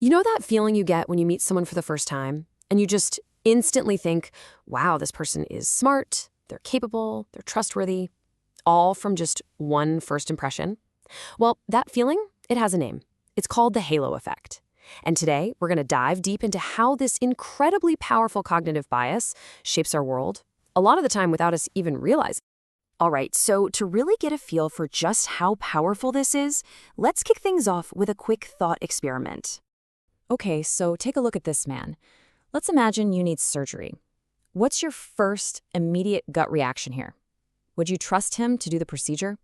You know that feeling you get when you meet someone for the first time and you just instantly think, wow, this person is smart, they're capable, they're trustworthy, all from just one first impression? Well, that feeling, it has a name. It's called the halo effect. And today, we're going to dive deep into how this incredibly powerful cognitive bias shapes our world, a lot of the time without us even realizing. All right, so to really get a feel for just how powerful this is, let's kick things off with a quick thought experiment. Okay, so take a look at this man. Let's imagine you need surgery. What's your first immediate gut reaction here? Would you trust him to do the procedure?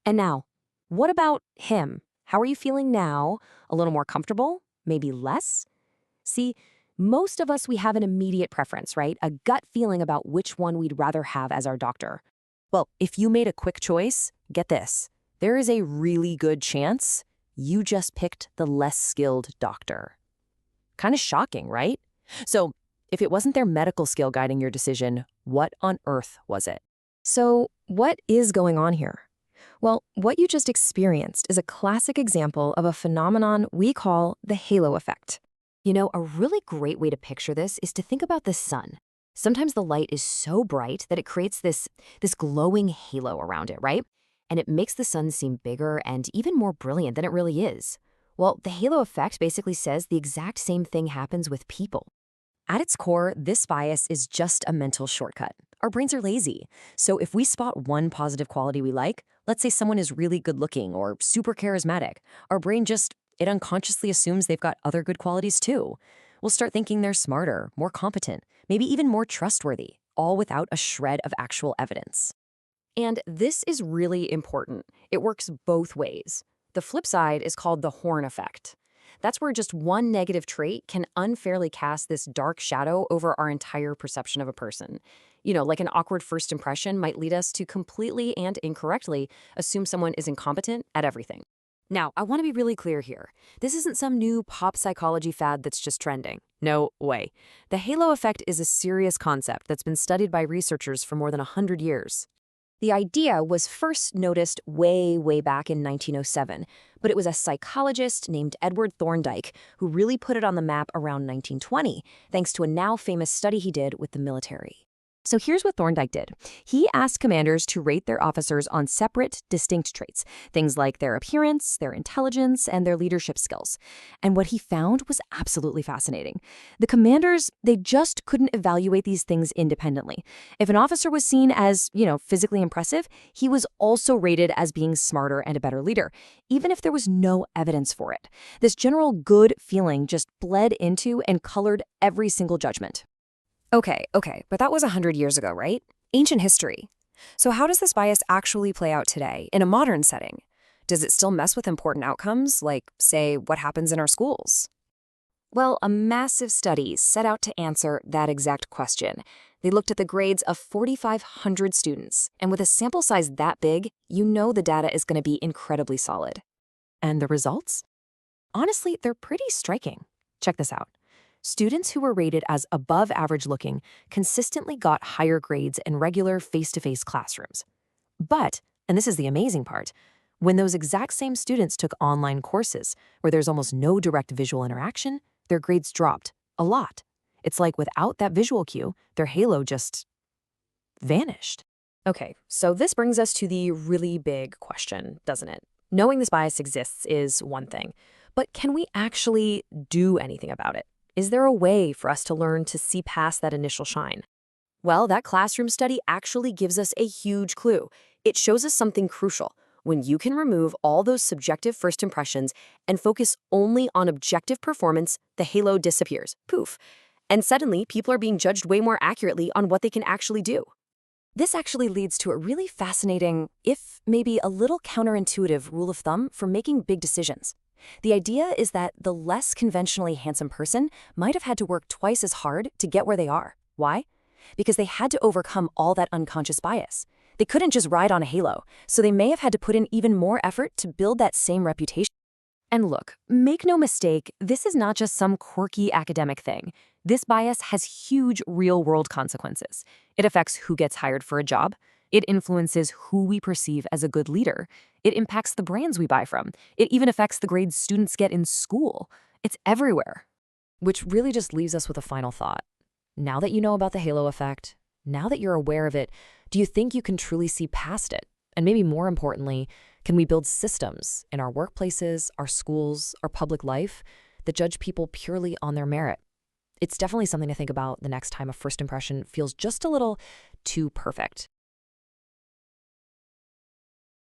And now, what about him? How are you feeling now? A little more comfortable? Maybe less? See, most of us, we have an immediate preference, right? A gut feeling about which one we'd rather have as our doctor. Well, if you made a quick choice, get this. There is a really good chance you just picked the less skilled doctor. Kind of shocking, right? So, if it wasn't their medical skill guiding your decision, what on earth was it? So, what is going on here? Well, what you just experienced is a classic example of a phenomenon we call the halo effect. You know, a really great way to picture this is to think about the sun. Sometimes the light is so bright that it creates this glowing halo around it, right? And it makes the sun seem bigger and even more brilliant than it really is. Well, the halo effect basically says the exact same thing happens with people. At its core, this bias is just a mental shortcut. Our brains are lazy. So if we spot one positive quality we like, let's say someone is really good looking or super charismatic, our brain it unconsciously assumes they've got other good qualities too. We'll start thinking they're smarter, more competent, maybe even more trustworthy, all without a shred of actual evidence. And this is really important. It works both ways. The flip side is called the horn effect. That's where just one negative trait can unfairly cast this dark shadow over our entire perception of a person. You know, like an awkward first impression might lead us to completely and incorrectly assume someone is incompetent at everything. Now, I want to be really clear here. This isn't some new pop psychology fad that's just trending. No way. The halo effect is a serious concept that's been studied by researchers for more than 100 years. The idea was first noticed way back in 1907, but it was a psychologist named Edward Thorndike who really put it on the map around 1920, thanks to a now famous study he did with the military. So here's what Thorndike did. He asked commanders to rate their officers on separate, distinct traits, things like their appearance, their intelligence, and their leadership skills. And what he found was absolutely fascinating. The commanders, they just couldn't evaluate these things independently. If an officer was seen as, physically impressive, he was also rated as being smarter and a better leader, even if there was no evidence for it. This general good feeling just bled into and colored every single judgment. Okay, but that was 100 years ago, right? Ancient history. So how does this bias actually play out today, in a modern setting? Does it still mess with important outcomes, like, say, what happens in our schools? Well, a massive study set out to answer that exact question. They looked at the grades of 4,500 students, and with a sample size that big, you know the data is going to be incredibly solid. And the results? Honestly, they're pretty striking. Check this out. Students who were rated as above average looking consistently got higher grades in regular face-to-face classrooms. But, and this is the amazing part, when those exact same students took online courses where there's almost no direct visual interaction, their grades dropped a lot. It's like without that visual cue, their halo just vanished. Okay, so this brings us to the really big question, doesn't it? Knowing this bias exists is one thing, but can we actually do anything about it? Is there a way for us to learn to see past that initial shine? Well, that classroom study actually gives us a huge clue. It shows us something crucial. When you can remove all those subjective first impressions and focus only on objective performance, the halo disappears. Poof. And suddenly, people are being judged way more accurately on what they can actually do. This actually leads to a really fascinating, if maybe a little counterintuitive rule of thumb for making big decisions. The idea is that the less conventionally handsome person might have had to work twice as hard to get where they are. Why? Because they had to overcome all that unconscious bias. They couldn't just ride on a halo, so they may have had to put in even more effort to build that same reputation. And look, make no mistake, this is not just some quirky academic thing. This bias has huge real-world consequences. It affects who gets hired for a job. It influences who we perceive as a good leader. It impacts the brands we buy from. It even affects the grades students get in school. It's everywhere. Which really just leaves us with a final thought. Now that you know about the halo effect, now that you're aware of it, do you think you can truly see past it? And maybe more importantly, can we build systems in our workplaces, our schools, our public life that judge people purely on their merit? It's definitely something to think about the next time a first impression feels just a little too perfect.